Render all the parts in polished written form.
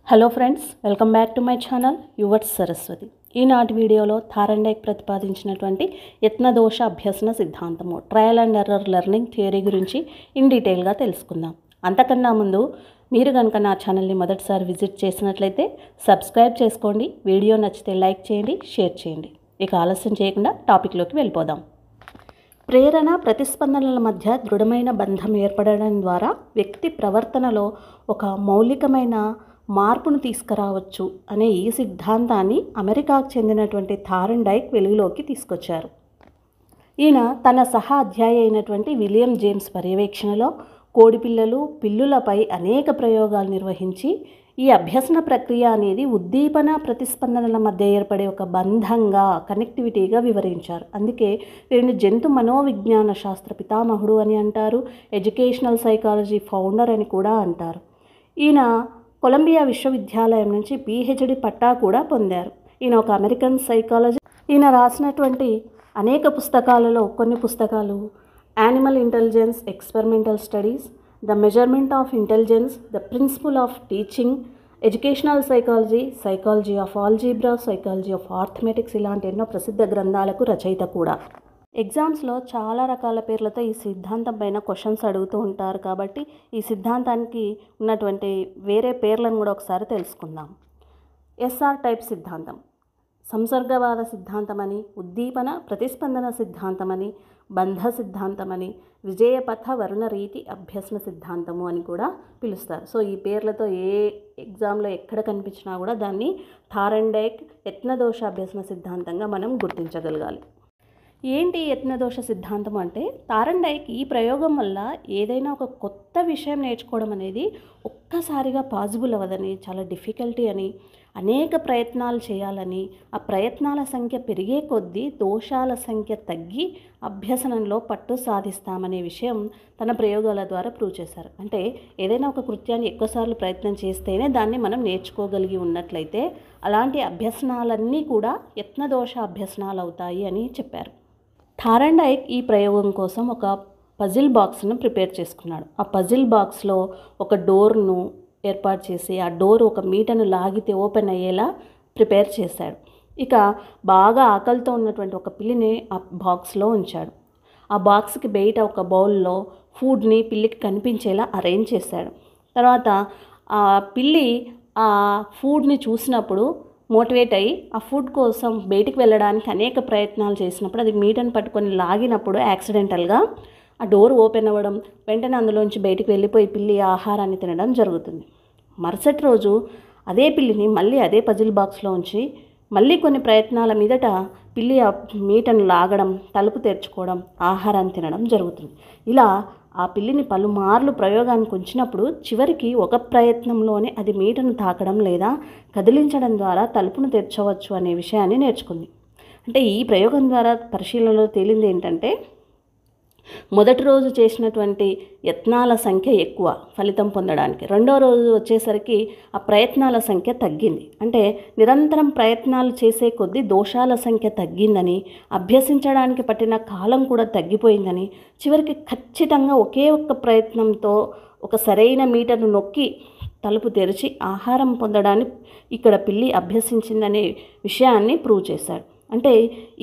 Hello friends, welcome back to my channel yours Saraswati. ఈనాటి వీడియోలో Thorndike ప్రతిపాదించినటువంటి యత్నదోష అభ్యసన సిద్ధాంతము trial and error learning theory గురించి ఇన్ డీటెయిల్గా తెలుసుకుందాం. అంతకన్నా ముందు మీరు కనుక నా ఛానల్ని మొదటిసారి విజిట్ చేసినట్లయితే సబ్స్క్రైబ్ చేసుకోండి, వీడియో నచ్చితే లైక్ చేయండి, షేర్ చేయండి. ఇక ఆలస్యం చేయకుండా టాపిక్లోకి వెళ్ళిపోదాం. ప్రేరణ ప్రతిస్పందనల మధ్య దృఢమైన బంధం ఏర్పడడం ద్వారా వ్యక్తి ప్రవర్తనలో ఒక మౌలికమైన మార్పును తీసుకురావచ్చు అనే ఈ సిద్ధాంతాన్ని అమెరికాకు చెందినటువంటి థారండైక్ వెలుగులోకి తీసుకొచ్చారు. ఈయన తన సహా అధ్యాయి అయినటువంటి విలియం జేమ్స్ పర్యవేక్షణలో కోడిపిల్లలు, పిల్లులపై అనేక ప్రయోగాలు నిర్వహించి ఈ అభ్యసన ప్రక్రియ అనేది ఉద్దీపన ప్రతిస్పందనల మధ్య ఏర్పడే ఒక బంధంగా, కనెక్టివిటీగా వివరించారు. అందుకే వీరిని జంతు మనోవిజ్ఞాన శాస్త్ర పితామహుడు అని అంటారు, ఎడ్యుకేషనల్ సైకాలజీ ఫౌండర్ అని కూడా అంటారు. ఈయన కొలంబియా విశ్వవిద్యాలయం నుంచి పిహెచ్డి పట్టా కూడా పొందారు. ఈయన ఒక అమెరికన్ సైకాలజీ. ఈయన రాసినటువంటి అనేక పుస్తకాలలో కొన్ని పుస్తకాలు animal intelligence, experimental studies, the measurement of intelligence, the principle of teaching, educational psychology, psychology of algebra, psychology of arithmetics ఇలాంటి ఎన్నో ప్రసిద్ధ గ్రంథాలకు రచయిత కూడా. ఎగ్జామ్స్లో చాలా రకాల పేర్లతో ఈ సిద్ధాంతం పైన క్వశ్చన్స్ అడుగుతూ ఉంటారు. కాబట్టి ఈ సిద్ధాంతానికి ఉన్నటువంటి వేరే పేర్లను కూడా ఒకసారి తెలుసుకుందాం. ఎస్ఆర్ టైప్ సిద్ధాంతం, సంసర్గవాద సిద్ధాంతమని, ఉద్దీపన ప్రతిస్పందన సిద్ధాంతమని, బంధ సిద్ధాంతమని, విజయపథ వరుణ రీతి అభ్యసన సిద్ధాంతము అని కూడా పిలుస్తారు. సో ఈ పేర్లతో ఏ ఎగ్జామ్లో ఎక్కడ కనిపించినా కూడా దాన్ని థారండైక్ యత్నదోష అభ్యసన సిద్ధాంతంగా మనం గుర్తించగలగాలి. ఏంటి యత్నదోష సిద్ధాంతం అంటే, థారండైక్ ఈ ప్రయోగం వల్ల ఏదైనా ఒక కొత్త విషయం నేర్చుకోవడం అనేది ఒక్కసారిగా పాసిబుల్ అవ్వదని, చాలా డిఫికల్టీ అని, అనేక ప్రయత్నాలు చేయాలని, ఆ ప్రయత్నాల సంఖ్య పెరిగే కొద్దీ దోషాల సంఖ్య తగ్గి అభ్యసనంలో పట్టు సాధిస్తామనే విషయం తన ప్రయోగాల ద్వారా ప్రూవ్ చేశారు. అంటే ఏదైనా ఒక కృత్యాన్ని ఎక్కువసార్లు ప్రయత్నం చేస్తేనే దాన్ని మనం నేర్చుకోగలిగి ఉన్నట్లయితే అలాంటి అభ్యసనాలన్నీ కూడా యత్నదోష అభ్యసనాలు అవుతాయి అని చెప్పారు. థారండైక్ ఈ ప్రయోగం కోసం ఒక పజిల్ బాక్స్ను ప్రిపేర్ చేసుకున్నాడు. ఆ పజిల్ బాక్స్లో ఒక డోర్ను ఏర్పాటు చేసి ఆ డోర్ ఒక మీటను లాగితే ఓపెన్ అయ్యేలా ప్రిపేర్ చేశాడు. ఇక బాగా ఆకలితో ఉన్నటువంటి ఒక పిల్లిని ఆ బాక్స్లో ఉంచాడు. ఆ బాక్స్కి బయట ఒక బౌల్లో ఫుడ్ని పిల్లికి కనిపించేలా అరేంజ్ చేశాడు. తర్వాత ఆ పిల్లి ఆ ఫుడ్ని చూసినప్పుడు మోటివేట్ అయ్యి ఆ ఫుడ్ కోసం బయటికి వెళ్ళడానికి అనేక ప్రయత్నాలు చేసినప్పుడు అది మీటను పట్టుకొని లాగినప్పుడు యాక్సిడెంటల్గా ఆ డోర్ ఓపెన్ అవ్వడం, వెంటనే అందులోంచి బయటికి వెళ్ళిపోయి పిల్లి ఆహారాన్ని తినడం జరుగుతుంది. మరుసటి రోజు అదే పిల్లిని మళ్ళీ అదే పజిల్ బాక్స్లో ఉంచి మళ్ళీ కొన్ని ప్రయత్నాల మీదట పిల్లి ఆ మీటను లాగడం, తలుపు తెరుచుకోవడం, ఆహారాన్ని తినడం జరుగుతుంది. ఇలా ఆ పిల్లిని పలుమార్లు ప్రయోగానికి ఉంచినప్పుడు చివరికి ఒక ప్రయత్నంలోనే అది మీటను తాకడం లేదా కదిలించడం ద్వారా తలుపును తెరచవచ్చు అనే విషయాన్ని నేర్చుకుంది. అంటే ఈ ప్రయోగం ద్వారా పరిశీలనలో తేలింది ఏంటంటే, మొదటి రోజు చేసినటువంటి యత్నాల సంఖ్య ఎక్కువ ఫలితం పొందడానికి, రెండో రోజు వచ్చేసరికి ఆ ప్రయత్నాల సంఖ్య తగ్గింది. అంటే నిరంతరం ప్రయత్నాలు చేసే కొద్దీ దోషాల సంఖ్య తగ్గిందని, అభ్యసించడానికి పట్టిన కాలం కూడా తగ్గిపోయిందని, చివరికి ఖచ్చితంగా ఒకే ఒక్క ప్రయత్నంతో ఒక సరైన మీటను నొక్కి తలుపు తెరిచి ఆహారం పొందడాన్ని ఇక్కడ పిల్లి అభ్యసించిందనే విషయాన్ని ప్రూవ్ చేశాడు. అంటే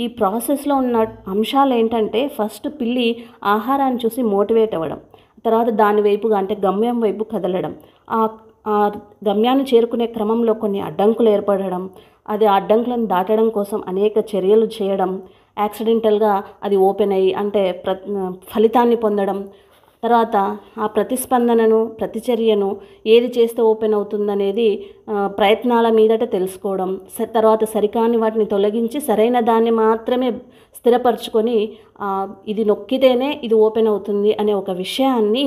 ఈ ప్రాసెస్లో ఉన్న అంశాలు ఏంటంటే, ఫస్ట్ పిల్లి ఆహారాన్ని చూసి మోటివేట్ అవ్వడం, తర్వాత దాని వైపుగా అంటే గమ్యం వైపు కదలడం, ఆ గమ్యాన్ని చేరుకునే క్రమంలో కొన్ని అడ్డంకులు ఏర్పడడం, అది ఆ అడ్డంకులను దాటడం కోసం అనేక చర్యలు చేయడం, యాక్సిడెంటల్గా అది ఓపెన్ అయ్యి అంటే ఫలితాన్ని పొందడం, తర్వాత ఆ ప్రతిస్పందనను, ప్రతిచర్యను ఏది చేస్తే ఓపెన్ అవుతుందనేది ప్రయత్నాల మీదట తెలుసుకోవడం, తర్వాత సరికాని వాటిని తొలగించి సరైన దాన్ని మాత్రమే స్థిరపరచుకొని ఇది నొక్కితేనే ఇది ఓపెన్ అవుతుంది అనే ఒక విషయాన్ని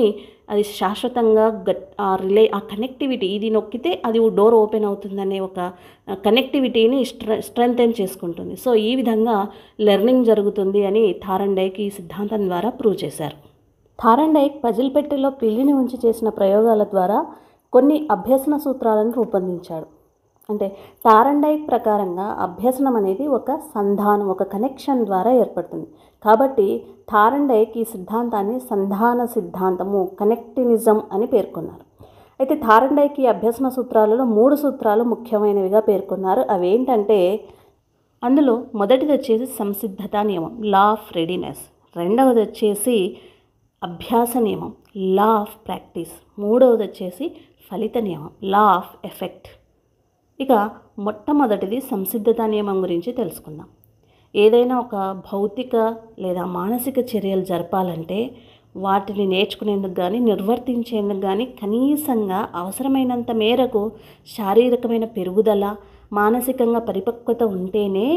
అది శాశ్వతంగా ఆ కనెక్టివిటీ, ఇది నొక్కితే అది డోర్ ఓపెన్ అవుతుందనే ఒక కనెక్టివిటీని స్ట్రెంగ్తెన్ చేసుకుంటుంది. సో ఈ విధంగా లెర్నింగ్ జరుగుతుంది అని థారండైక్ ఈ సిద్ధాంతం ద్వారా ప్రూవ్ చేశారు. థారండైక్ పజిల్ పెట్టెలో పిల్లిని ఉంచి చేసిన ప్రయోగాల ద్వారా కొన్ని అభ్యసన సూత్రాలను రూపొందించాడు. అంటే థారండైక్ ప్రకారంగా అభ్యసనం అనేది ఒక సంధానం, ఒక కనెక్షన్ ద్వారా ఏర్పడుతుంది. కాబట్టి థారండైక్ ఈ సిద్ధాంతాన్ని సంధాన సిద్ధాంతము, కనెక్టినిజం అని పేర్కొన్నారు. అయితే థారండైక్ ఈ అభ్యసన సూత్రాలలో 3 సూత్రాలు ముఖ్యమైనవిగా పేర్కొన్నారు. అవేంటంటే అందులో మొదటిది వచ్చేసి సంసిద్ధత నియమం, లా ఆఫ్ రెడీనెస్. రెండవది వచ్చేసి అభ్యాస నియమం, లా ఆఫ్ ప్రాక్టీస్. మూడవది వచ్చేసి ఫలిత నియమం, లా ఆఫ్ ఎఫెక్ట్. ఇక మొట్టమొదటిది సంసిద్ధత నియమం గురించి తెలుసుకుందాం. ఏదైనా ఒక భౌతిక లేదా మానసిక చర్యలు జరపాలంటే వాటిని నేర్చుకునేందుకు కానీ నిర్వర్తించేందుకు కానీ కనీసంగా అవసరమైనంత మేరకు శారీరకమైన పెరుగుదల, మానసికంగా పరిపక్వత ఉంటేనే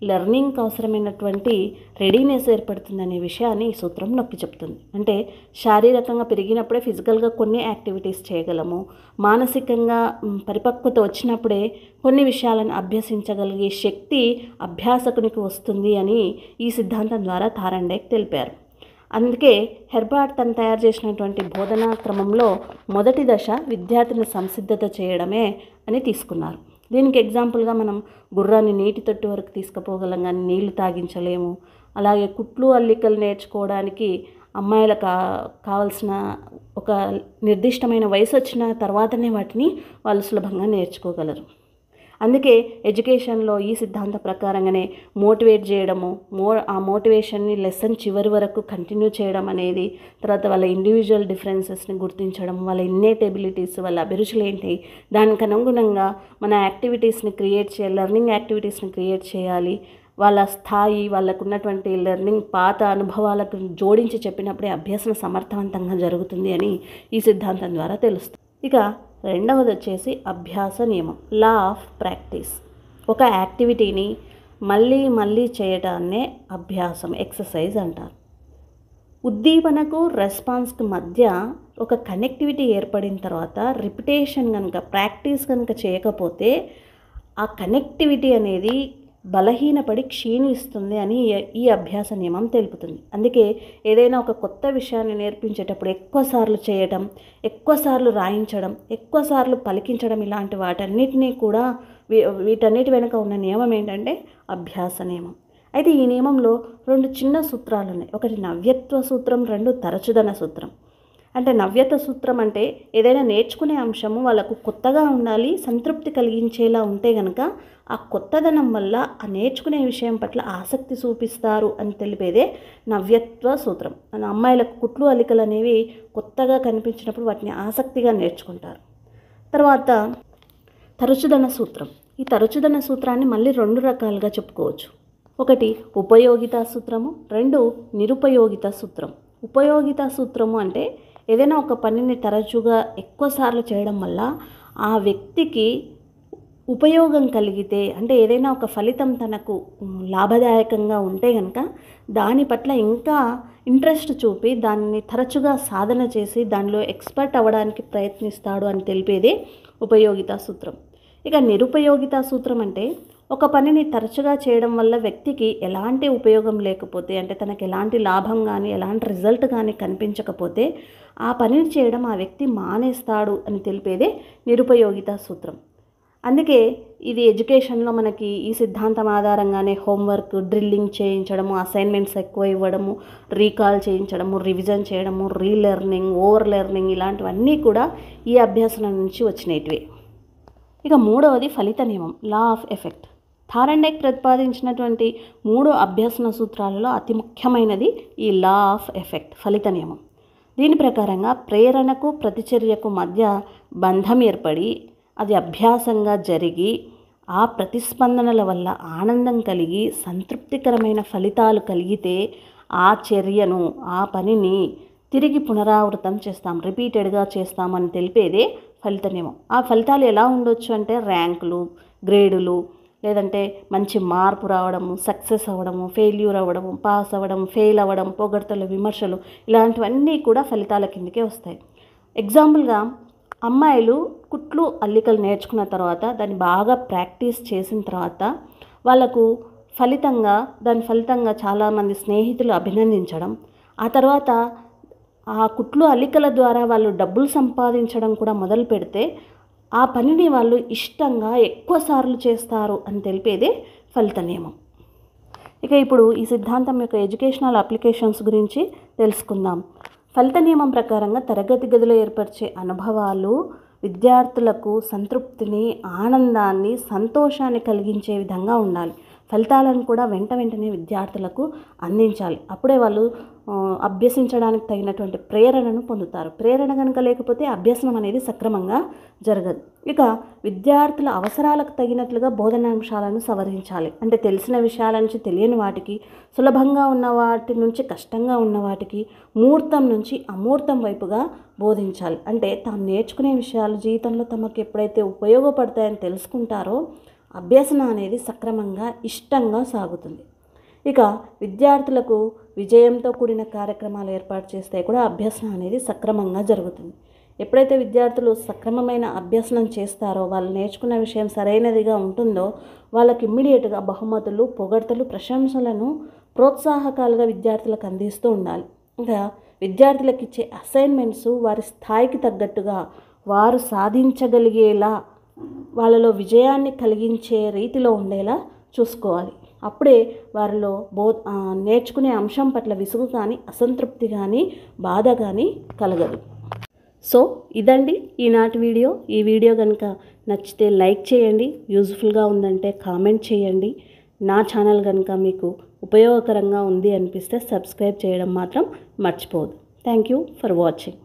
లెర్నింగ్కి అవసరమైనటువంటి రెడీనెస్ ఏర్పడుతుందనే విషయాన్ని ఈ సూత్రం నొక్కి చెప్తుంది. అంటే శారీరకంగా పెరిగినప్పుడే ఫిజికల్గా కొన్ని యాక్టివిటీస్ చేయగలము, మానసికంగా పరిపక్వత వచ్చినప్పుడే కొన్ని విషయాలను అభ్యసించగలిగే శక్తి అభ్యాసకునికి వస్తుంది అని ఈ సిద్ధాంతం ద్వారా థారండైక్ తెలిపారు. అందుకే హెర్బర్ట్ తను తయారు చేసినటువంటి బోధనా క్రమంలో మొదటి దశ విద్యార్థిని సంసిద్ధత చేయడమే అని తీసుకున్నారు. దీనికి ఎగ్జాంపుల్గా మనం గుర్రాన్ని నీటి తొట్టు వరకు తీసుకుపోగలం కానీ నీళ్లు తాగించలేము. అలాగే కుట్లు అల్లికలు నేర్చుకోవడానికి అమ్మాయిలకు కావాల్సిన ఒక నిర్దిష్టమైన వయసు వచ్చిన తర్వాతనే వాటిని వాళ్ళు సులభంగా నేర్చుకోగలరు. అందుకే ఎడ్యుకేషన్లో ఈ సిద్ధాంత ప్రకారంగానే మోటివేట్ చేయడము, ఆ మోటివేషన్ని లెసన్ చివరి వరకు కంటిన్యూ చేయడం అనేది, తర్వాత వాళ్ళ ఇండివిజువల్ డిఫరెన్సెస్ని గుర్తించడం, వాళ్ళ ఇన్నేట్ ఎబిలిటీస్, వాళ్ళ అభిరుచులు ఏంటి, దానికి అనుగుణంగా మన యాక్టివిటీస్ని క్రియేట్ చేయాలి, లెర్నింగ్ యాక్టివిటీస్ని క్రియేట్ చేయాలి. వాళ్ళ స్థాయి, వాళ్ళకు ఉన్నటువంటి లెర్నింగ్ పాత అనుభవాలకు జోడించి చెప్పినప్పుడే అభ్యసన సమర్థవంతంగా జరుగుతుంది అని ఈ సిద్ధాంతం ద్వారా తెలుస్తుంది. ఇక రెండవది వచ్చేసి అభ్యాస నియమం, లా ఆఫ్ ప్రాక్టీస్. ఒక యాక్టివిటీని మళ్ళీ మళ్ళీ చేయడాన్నే అభ్యాసం, ఎక్సర్సైజ్ అంటారు. ఉద్దీపనకు రెస్పాన్స్కి మధ్య ఒక కనెక్టివిటీ ఏర్పడిన తర్వాత రిపిటేషన్ కనుక, ప్రాక్టీస్ కనుక చేయకపోతే ఆ కనెక్టివిటీ అనేది బలహీనపడి క్షీణిస్తుంది అని ఈ అభ్యాస నియమం తెలుపుతుంది. అందుకే ఏదైనా ఒక కొత్త విషయాన్ని నేర్పించేటప్పుడు ఎక్కువసార్లు చేయడం, ఎక్కువసార్లు రాయించడం, ఎక్కువసార్లు పలికించడం, ఇలాంటి వాటన్నిటినీ కూడా వీటన్నిటి వెనుక ఉన్న నియమం ఏంటంటే అభ్యాస నియమం. అయితే ఈ నియమంలో 2 చిన్న సూత్రాలు ఉన్నాయి. ఒకటి నవ్యత్వ సూత్రం, 2 తరచుదన సూత్రం. అంటే నవ్యత సూత్రం అంటే ఏదైనా నేర్చుకునే అంశము వాళ్ళకు కొత్తగా ఉండాలి, సంతృప్తి కలిగించేలా ఉంటే కనుక ఆ కొత్తదనం వల్ల ఆ నేర్చుకునే విషయం పట్ల ఆసక్తి చూపిస్తారు అని తెలిపేదే నవ్యత్వ సూత్రం. అమ్మాయిలకు కుట్లు అల్లికలు అనేవి కొత్తగా కనిపించినప్పుడు వాటిని ఆసక్తిగా నేర్చుకుంటారు. తర్వాత తరచుదన సూత్రం. ఈ తరచుదన సూత్రాన్ని మళ్ళీ 2 రకాలుగా చెప్పుకోవచ్చు. ఒకటి ఉపయోగితా సూత్రము, 2 నిరుపయోగితా సూత్రం. ఉపయోగితా సూత్రము అంటే ఏదైనా ఒక పనిని తరచుగా ఎక్కువసార్లు చేయడం వల్ల ఆ వ్యక్తికి ఉపయోగం కలిగితే, అంటే ఏదైనా ఒక ఫలితం తనకు లాభదాయకంగా ఉంటే కనుక దాని పట్ల ఇంకా ఇంట్రెస్ట్ చూపి దాన్ని తరచుగా సాధన చేసి దానిలో ఎక్స్పర్ట్ అవ్వడానికి ప్రయత్నిస్తాడు అని తెలిపేదే ఉపయోగితా సూత్రం. ఇక నిరుపయోగితా సూత్రం అంటే ఒక పనిని తరచుగా చేయడం వల్ల వ్యక్తికి ఎలాంటి ఉపయోగం లేకపోతే, అంటే తనకు ఎలాంటి లాభం కానీ ఎలాంటి రిజల్ట్ కానీ కనిపించకపోతే ఆ పనిని చేయడం ఆ వ్యక్తి మానేస్తాడు అని తెలిపేదే నిరుపయోగితా సూత్రం. అందుకే ఇది ఎడ్యుకేషన్లో మనకి ఈ సిద్ధాంతం ఆధారంగానే హోంవర్క్, డ్రిల్లింగ్ చేయించడము, అసైన్మెంట్స్ ఎక్కువ ఇవ్వడము, రీకాల్ చేయించడము, రివిజన్ చేయడము, రీలెర్నింగ్, ఓవర్ లెర్నింగ్ ఇలాంటివన్నీ కూడా ఈ అభ్యాసనం నుంచి వచ్చినటివే. ఇక మూడవది ఫలిత నియమం, లా ఆఫ్ ఎఫెక్ట్. థారండైక్ ప్రతిపాదించినటువంటి 3 అభ్యసన సూత్రాలలో అతి ముఖ్యమైనది ఈ లా ఆఫ్ ఎఫెక్ట్, ఫలిత నియమం. దీని ప్రకారంగా ప్రేరణకు ప్రతిచర్యకు మధ్య బంధం ఏర్పడి అది అభ్యాసంగా జరిగి ఆ ప్రతిస్పందనల వల్ల ఆనందం కలిగి సంతృప్తికరమైన ఫలితాలు కలిగితే ఆ చర్యను, ఆ పనిని తిరిగి పునరావృతం చేస్తాం, రిపీటెడ్గా చేస్తామని తెలిపేదే ఫలిత నియమం. ఆ ఫలితాలు ఎలా ఉండొచ్చు అంటే ర్యాంకులు, గ్రేడులు, లేదంటే మంచి మార్పు రావడము, సక్సెస్ అవ్వడము, ఫెయిల్యూర్ అవ్వడము, పాస్ అవ్వడం, ఫెయిల్ అవ్వడం, పొగడ్తలు, విమర్శలు, ఇలాంటివన్నీ కూడా ఫలితాల కిందకే వస్తాయి. ఎగ్జాంపుల్గా అమ్మాయిలు కుట్లు అల్లికలు నేర్చుకున్న తర్వాత దాన్ని బాగా ప్రాక్టీస్ చేసిన తర్వాత వాళ్ళకు దాని ఫలితంగా చాలామంది స్నేహితులు అభినందించడం, ఆ తర్వాత ఆ కుట్లు అల్లికల ద్వారా వాళ్ళు డబ్బులు సంపాదించడం కూడా మొదలు పెడితే ఆ పనిని వాళ్ళు ఇష్టంగా ఎక్కువసార్లు చేస్తారు అని తెలిపేదే ఫలిత నియమం. ఇక ఇప్పుడు ఈ సిద్ధాంతం యొక్క ఎడ్యుకేషనల్ అప్లికేషన్స్ గురించి తెలుసుకుందాం. ఫలిత నియమం ప్రకారంగా తరగతి గదిలో ఏర్పరిచే అనుభవాలు విద్యార్థులకు సంతృప్తిని, ఆనందాన్ని, సంతోషాన్ని కలిగించే విధంగా ఉండాలి. ఫలితాలను కూడా వెంటనే విద్యార్థులకు అందించాలి. అప్పుడే వాళ్ళు అభ్యసించడానికి తగినటువంటి ప్రేరణను పొందుతారు. ప్రేరణ కనుక లేకపోతే అభ్యసనం అనేది సక్రమంగా జరగదు. ఇక విద్యార్థుల అవసరాలకు తగినట్లుగా బోధనాంశాలను సవరించాలి. అంటే తెలిసిన విషయాల నుంచి తెలియని వాటికి, సులభంగా ఉన్న వాటి నుంచి కష్టంగా ఉన్న వాటికి, మూర్తం నుంచి అమూర్తం వైపుగా బోధించాలి. అంటే తాము నేర్చుకునే విషయాలు జీవితంలో తమకు ఎప్పుడైతే ఉపయోగపడతాయని తెలుసుకుంటారో అభ్యసన అనేది సక్రమంగా, ఇష్టంగా సాగుతుంది. ఇక విద్యార్థులకు విజయంతో కూడిన కార్యక్రమాలు ఏర్పాటు చేస్తే కూడా అభ్యసనం అనేది సక్రమంగా జరుగుతుంది. ఎప్పుడైతే విద్యార్థులు సక్రమమైన అభ్యసనం చేస్తారో, వాళ్ళు నేర్చుకున్న విషయం సరైనదిగా ఉంటుందో వాళ్ళకి ఇమ్మీడియట్గా బహుమతులు, పొగడ్తలు, ప్రశంసలను ప్రోత్సాహకాలుగా విద్యార్థులకు అందిస్తూ ఉండాలి. ఇంకా విద్యార్థులకు ఇచ్చే అసైన్మెంట్స్ వారి స్థాయికి తగ్గట్టుగా వారు సాధించగలిగేలా, వాళ్ళలో విజయాన్ని కలిగించే రీతిలో ఉండేలా చూసుకోవాలి. అప్పుడే వారిలో నేర్చుకునే అంశం పట్ల విసుగు కానీ, అసంతృప్తి కానీ, బాధ కానీ కలగదు. సో ఇదండి ఈనాటి వీడియో. ఈ వీడియో కనుక నచ్చితే లైక్ చేయండి, యూజ్ఫుల్గా ఉందంటే కామెంట్ చేయండి. నా ఛానల్ కనుక మీకు ఉపయోగకరంగా ఉంది అనిపిస్తే సబ్స్క్రైబ్ చేయడం మాత్రం మర్చిపోవద్దు. Thank you for watching.